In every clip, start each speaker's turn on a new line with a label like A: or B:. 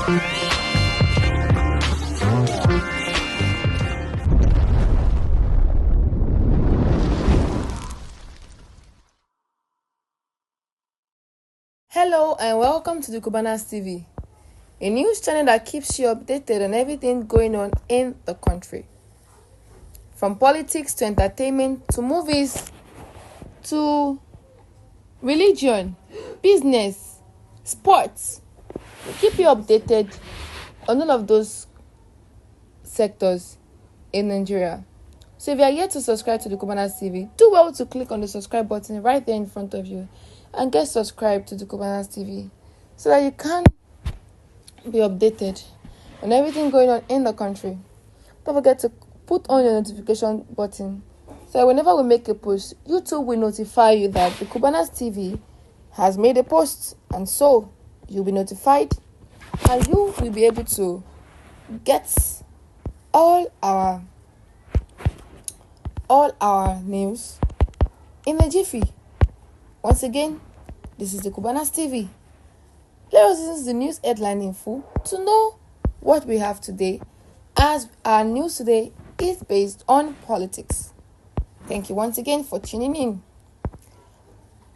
A: Hello and welcome to the Cubanas TV, a news channel that keeps you updated on everything going on in the country. From politics to entertainment to movies to religion, business, sports. We keep you updated on all of those sectors in Nigeria. So if you are yet to subscribe to the Cubanas TV, do well to click on the subscribe button right there in front of you and get subscribed to the Cubanas TV so that you can be updated on everything going on in the country. Don't forget to put on your notification button so that whenever we make a post, YouTube will notify you that the Cubanas TV has made a post, and so you'll be notified and you will be able to get all our news in a jiffy. Once again, this is the Cubanas TV. Let us listen to the news headline in full to know what we have today, as our news today is based on politics. Thank you once again for tuning in.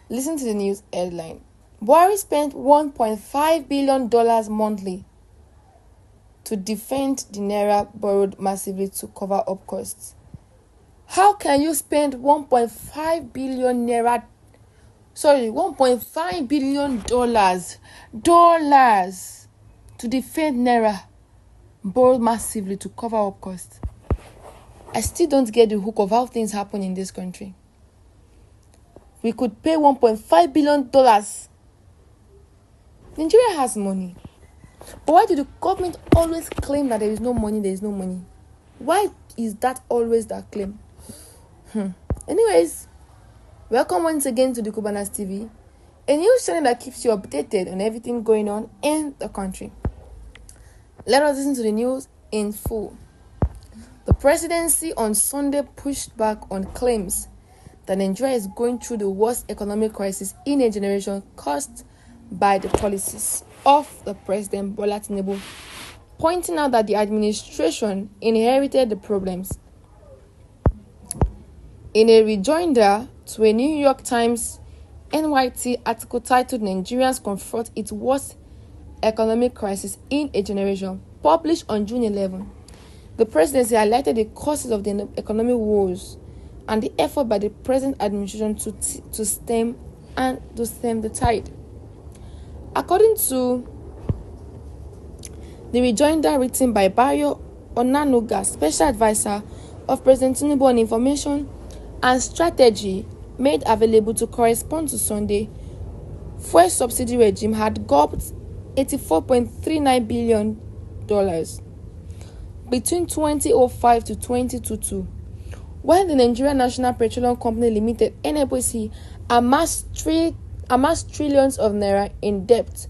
A: Listen to the news headline. Buhari spent $1.5 billion monthly to defend the naira borrowed massively to cover up costs. How can you spend $1.5 billion to defend naira borrowed massively to cover up costs? I still don't get the hook of how things happen in this country. We could pay $1.5 billion. Nigeria has money. But why do the government always claim that there is no money, there is no money? Why is that always that claim? Anyways, welcome once again to the Cubanas TV, a news channel that keeps you updated on everything going on in the country. Let us listen to the news in full. The presidency on Sunday pushed back on claims that Nigeria is going through the worst economic crisis in a generation caused by the policies of the President Bola Tinubu, pointing out that the administration inherited the problems. In a rejoinder to a New York Times NYT article titled "Nigerians Confront Its Worst Economic Crisis in a Generation," published on June 11, the presidency highlighted the causes of the economic woes and the effort by the present administration to stem the tide. According to the rejoinder written by Bayo Onanuga, Special Advisor of President Tinubu on Information and Strategy, made available to correspond to Sunday, fuel subsidy regime had gulped $84.39 billion between 2005 to 2022, when the Nigerian National Petroleum Company Limited (NNPC) amassed trillions of naira in debt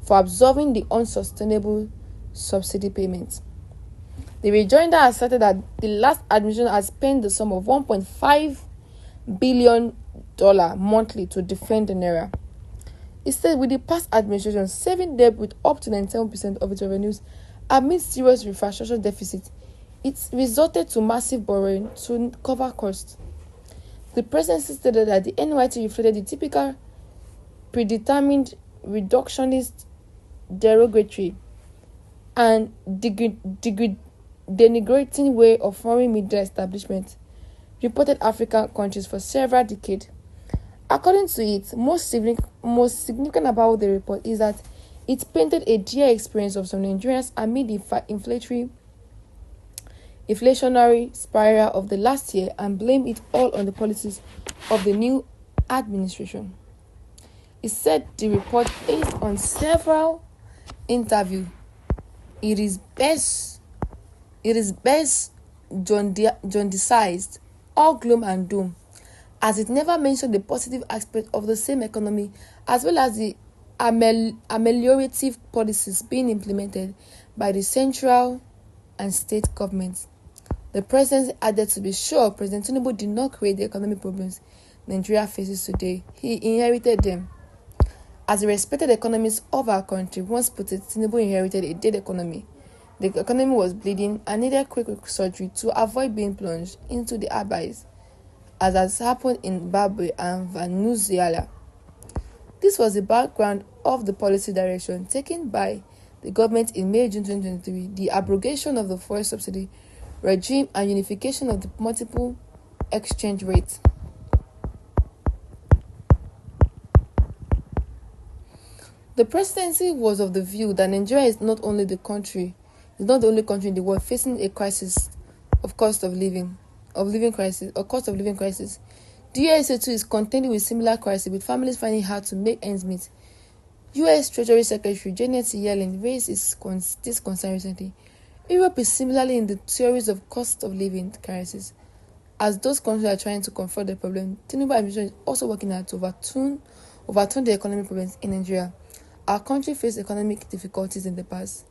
A: for absorbing the unsustainable subsidy payments. The rejoinder asserted that the last administration has spent the sum of $1.5 billion monthly to defend the naira. It said with the past administration saving debt with up to 97% of its revenues amid serious infrastructure deficit, it resulted to massive borrowing to cover costs. The presidency stated that the NYT reflected the typical predetermined reductionist, derogatory, and denigrating way of forming media establishment reported African countries for several decades. According to it, most significant about the report is that it painted a dear experience of some Nigerians amid the inflationary spiral of the last year and blamed it all on the policies of the new administration. It said the report, based on several interviews, it is best jaundiced all gloom and doom, as it never mentioned the positive aspect of the same economy as well as the ameliorative policies being implemented by the central and state governments. The president added to be sure President Tinubu did not create the economic problems Nigeria faces today. He inherited them. As a respected economist of our country once put it, Tinubu inherited a dead economy. The economy was bleeding and needed quick surgery to avoid being plunged into the abyss, as has happened in Zimbabwe and Venezuela. This was the background of the policy direction taken by the government in May-June 2023, the abrogation of the fuel subsidy regime and unification of the multiple exchange rates. The presidency was of the view that Nigeria is not the only country in the world facing a crisis of cost of living crisis. The USA too is contending with similar crisis, with families finding it hard to make ends meet. U.S. Treasury Secretary Janet Yellen raised this concern recently. Europe is similarly in the theories of cost of living crisis. As those countries are trying to confront the problem, Tinubu administration is also working hard to overturn the economic problems in Nigeria. Our country faced economic difficulties in the past,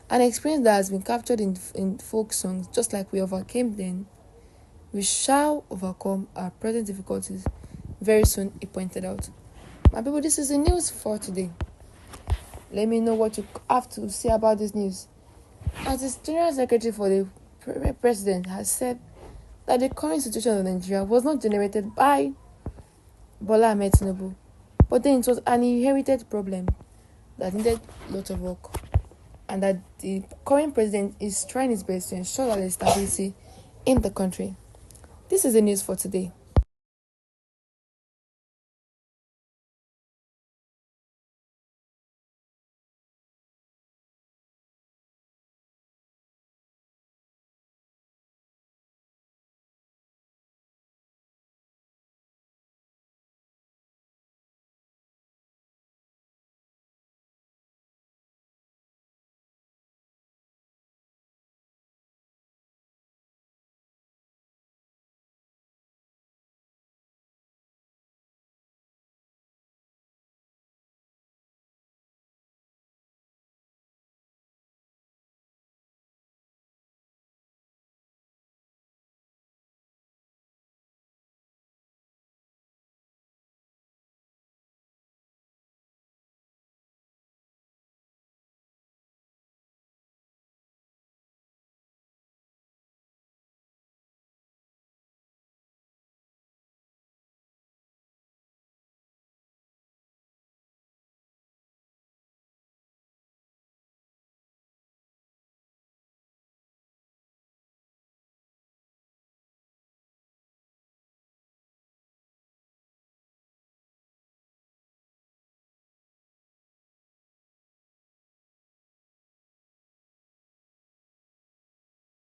A: an experience that has been captured in folk songs. Just like we overcame then, we shall overcome our present difficulties very soon, he pointed out. My people, this is the news for today. Let me know what you have to say about this news. As the General Secretary for the President has said that the current situation of Nigeria was not generated by Bola Ahmed Tinubu, but then it was an inherited problem that needed a lot of work, and that the current president is trying his best to ensure that there is stability in the country. This is the news for today.